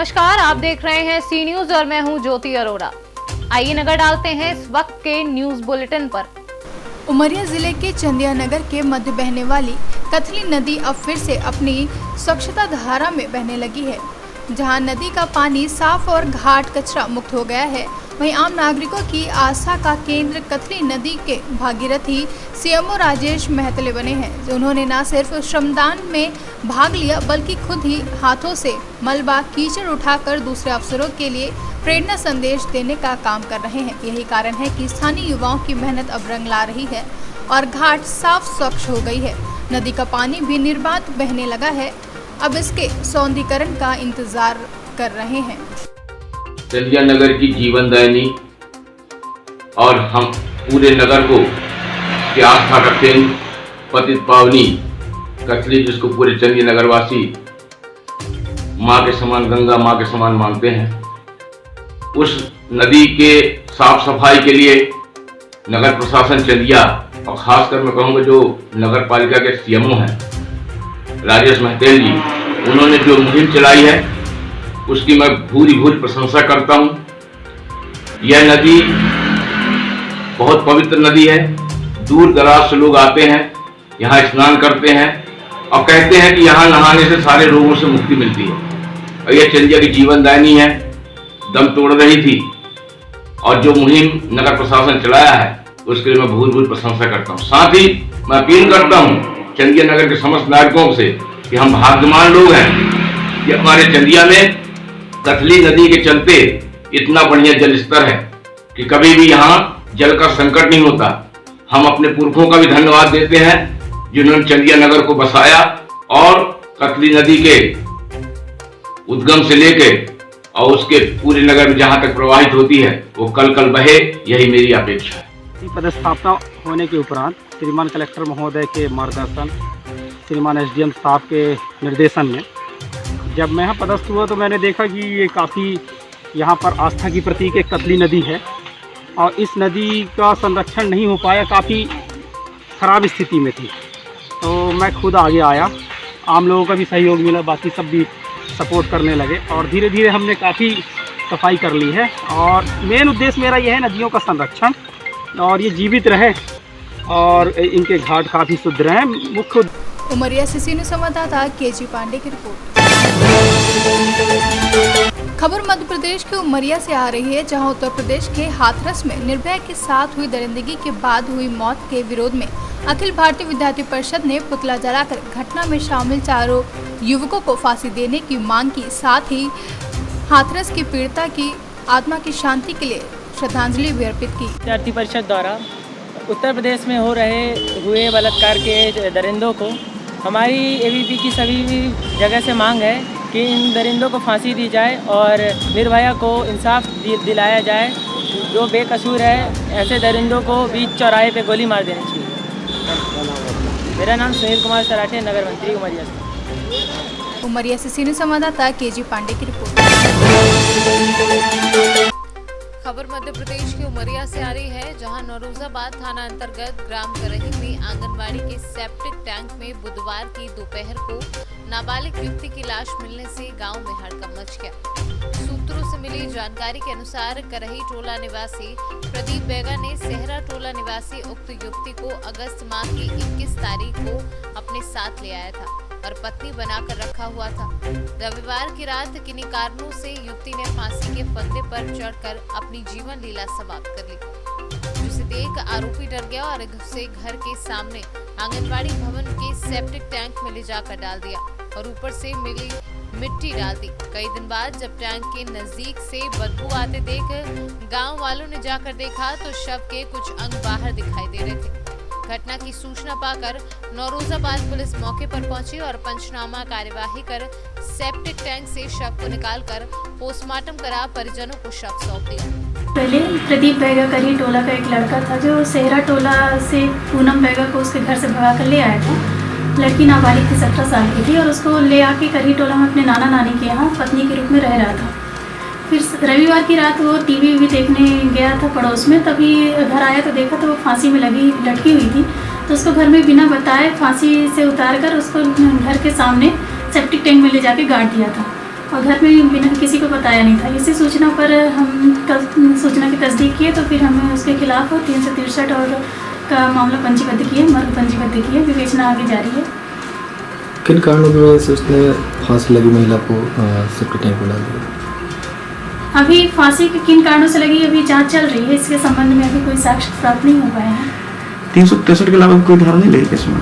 नमस्कार, आप देख रहे हैं सी न्यूज और मैं हूं ज्योति अरोड़ा। आइए नजर डालते हैं इस वक्त के न्यूज बुलेटिन पर। उमरिया जिले के चंदिया नगर के मध्य बहने वाली कथली नदी अब फिर से अपनी स्वच्छता धारा में बहने लगी है। जहां नदी का पानी साफ और घाट कचरा मुक्त हो गया है, वहीं आम नागरिकों की आस्था का केंद्र कथली नदी के भागीरथी सीएमओ राजेश महतले बने हैं। उन्होंने न सिर्फ श्रमदान में भाग लिया बल्कि खुद ही हाथों से मलबा कीचड़ उठाकर दूसरे अफसरों के लिए प्रेरणा संदेश देने का काम कर रहे हैं। यही कारण है कि स्थानीय युवाओं की मेहनत अब रंग ला रही है और घाट साफ स्वच्छ हो गई है। नदी का पानी भी निर्बाध बहने लगा है। अब इसके सौंदर्यीकरण का इंतजार कर रहे हैं। चंदिया नगर की जीवनदायिनी और हम पूरे नगर को की आस्था का केंद्र पतित पावनी कथली, जिसको पूरे चंदिया नगरवासी माँ के समान, गंगा माँ के समान मानते हैं, उस नदी के साफ सफाई के लिए नगर प्रशासन चंदिया और खासकर मैं कहूँगा जो नगर पालिका के सीएमओ हैं राजेश महतेल जी, उन्होंने जो मुहिम चलाई है उसकी मैं भूरी प्रशंसा करता हूँ। यह नदी बहुत पवित्र नदी है। दूर दराज से लोग आते हैं, यहाँ स्नान करते हैं और कहते हैं कि यहाँ नहाने से सारे रोगों से मुक्ति मिलती है। और यह चंदिया की जीवनदायिनी है, दम तोड़ रही थी। और जो मुहिम नगर प्रशासन चलाया है उसके लिए मैं भूरी प्रशंसा करता हूँ। साथ ही मैं अपील करता हूँ चंदिया नगर के समस्त नागरिकों से कि हम भाग्यवान लोग हैं कि हमारे चंदिया में कथली नदी के चलते इतना बढ़िया जल स्तर है कि कभी भी यहाँ जल का संकट नहीं होता। हम अपने पुरखों का भी धन्यवाद देते हैं जिन्होंने चंदिया नगर को बसाया और कथली नदी के उद्गम से लेके और उसके पूरे नगर में जहाँ तक प्रवाहित होती है वो कल कल बहे, यही मेरी अपेक्षा है। पदस्थापना होने के उपरांत श्रीमान कलेक्टर महोदय के मार्गदर्शन, श्रीमान एसडीएम साहब के निर्देशन में जब मैं यहाँ पदस्थ हुआ तो मैंने देखा कि ये काफ़ी यहाँ पर आस्था की प्रतीक एक कथली नदी है और इस नदी का संरक्षण नहीं हो पाया, काफ़ी ख़राब स्थिति में थी। तो मैं खुद आगे आया, आम लोगों का भी सहयोग मिला, बाकी सब भी सपोर्ट करने लगे और धीरे धीरे हमने काफ़ी सफाई कर ली है। और मेन उद्देश्य मेरा यह है नदियों का संरक्षण और ये जीवित रहे और इनके घाट काफ़ी शुद्ध रहें। मुख्य उमरिया से सीनियर संवाददाता केजी पांडे की रिपोर्ट। खबर मध्य प्रदेश के उमरिया से आ रही है, जहां उत्तर प्रदेश के हाथरस में निर्भया के साथ हुई दरिंदगी के बाद हुई मौत के विरोध में अखिल भारतीय विद्यार्थी परिषद ने पुतला जलाकर घटना में शामिल चारों युवकों को फांसी देने की मांग की। साथ ही हाथरस की पीड़िता की आत्मा की शांति के लिए श्रद्धांजलि भी अर्पित की। विद्यार्थी परिषद द्वारा उत्तर प्रदेश में हो रहे हुए बलात्कार के दरिंदों को हमारी एबीपी की सभी जगह से मांग है कि इन दरिंदों को फांसी दी जाए और निर्भया को इंसाफ दिलाया जाए। जो बेकसूर है ऐसे दरिंदों को बीच चौराहे पे गोली मार देनी चाहिए। मेरा नाम सुनील कुमार सराठे, नगर मंत्री उमरिया से। उमरिया से सीनियर संवाददाता केजी पांडे की रिपोर्ट। खबर मध्य प्रदेश के उमरिया से आ रही है, जहां नौरोजाबाद थाना अंतर्गत ग्राम करही में आंगनबाड़ी के सेप्टिक टैंक में बुधवार की दोपहर को नाबालिग युवती की लाश मिलने से गांव में हड़कंप मच गया। सूत्रों से मिली जानकारी के अनुसार करही टोला निवासी प्रदीप बैगा ने सेहरा टोला निवासी उक्त युवती को अगस्त माह की 21 तारीख को अपने साथ ले आया था और पत्नी बनाकर रखा हुआ था। रविवार की रात किन्हीं कारणों से युवती ने फांसी के फंदे पर चढ़कर अपनी जीवन लीला समाप्त कर ली, जिसे देख आरोपी डर गया और उसे घर के सामने आंगनबाड़ी भवन के सेप्टिक टैंक में ले जाकर डाल दिया और ऊपर से मिली मिट्टी डाल दी। कई दिन बाद जब टैंक के नजदीक से बदबू आते देख गांव वालों ने जाकर देखा तो शव के कुछ अंग बाहर दिखाई दे रहे थे। घटना की सूचना पाकर नौरोजाबाद पुलिस मौके पर पहुंची और पंचनामा कार्यवाही कर सेप्टिक टैंक से शव को निकालकर पोस्टमार्टम करा परिजनों को शव सौंप दिया। पहले प्रदीप बैगा करही टोला का एक लड़का था जो सेहरा टोला से पूनम बैगा को उसके घर से भगा कर ले आया था। लड़की नाबालिग थी, 17 साल की थी और उसको ले आके करही टोला में अपने नाना नानी के यहाँ पत्नी के रूप में रह रहा था। फिर रविवार की रात वो टीवी भी देखने गया था पड़ोस में, तभी घर आया तो देखा तो वो फांसी में लटकी हुई थी। तो उसको घर में बिना बताए फांसी से उतार कर उसको घर के सामने सेप्टिक टैंक में ले जाके गाड़ दिया था। और घर में बिना किसी को बताया नहीं था। इसी सूचना पर हम सूचना की तस्दीक किए तो फिर हमें उसके खिलाफ 363 और का मामला पंजीबद्ध किए, मर्ग पंजीबद्ध किए। विवेचना आगे जारी है। किन कारणों की वजह से उसने फांसी लगी महिला को सेप्टिक टैंक में डाल दिया? अभी फांसी के किन कारणों से लगी अभी जांच चल रही है। इसके संबंध में अभी कोई साक्ष्य प्राप्त नहीं हो पाए हैं। 363 के अलावा कोई धारा नहीं लगी केस में?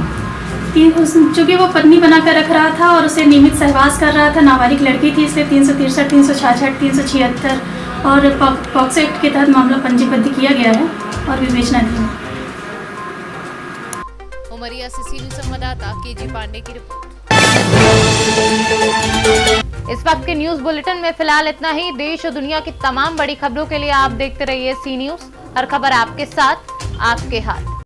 चूँकि वो पत्नी बनाकर रख रहा था और उसे नियमित सहवास कर रहा था, नाबालिग लड़की थी, इसलिए 363, 366, 376 और पॉक्सो एक्ट के तहत मामला पंजीबद्ध किया गया है और विवेचना दी है। उमरिया से सीनियर संवाददाता केजी पांडे की रिपोर्ट। इस वक्त के न्यूज बुलेटिन में फिलहाल इतना ही। देश और दुनिया की तमाम बड़ी खबरों के लिए आप देखते रहिए सी न्यूज। हर खबर आपके साथ, आपके हाथ।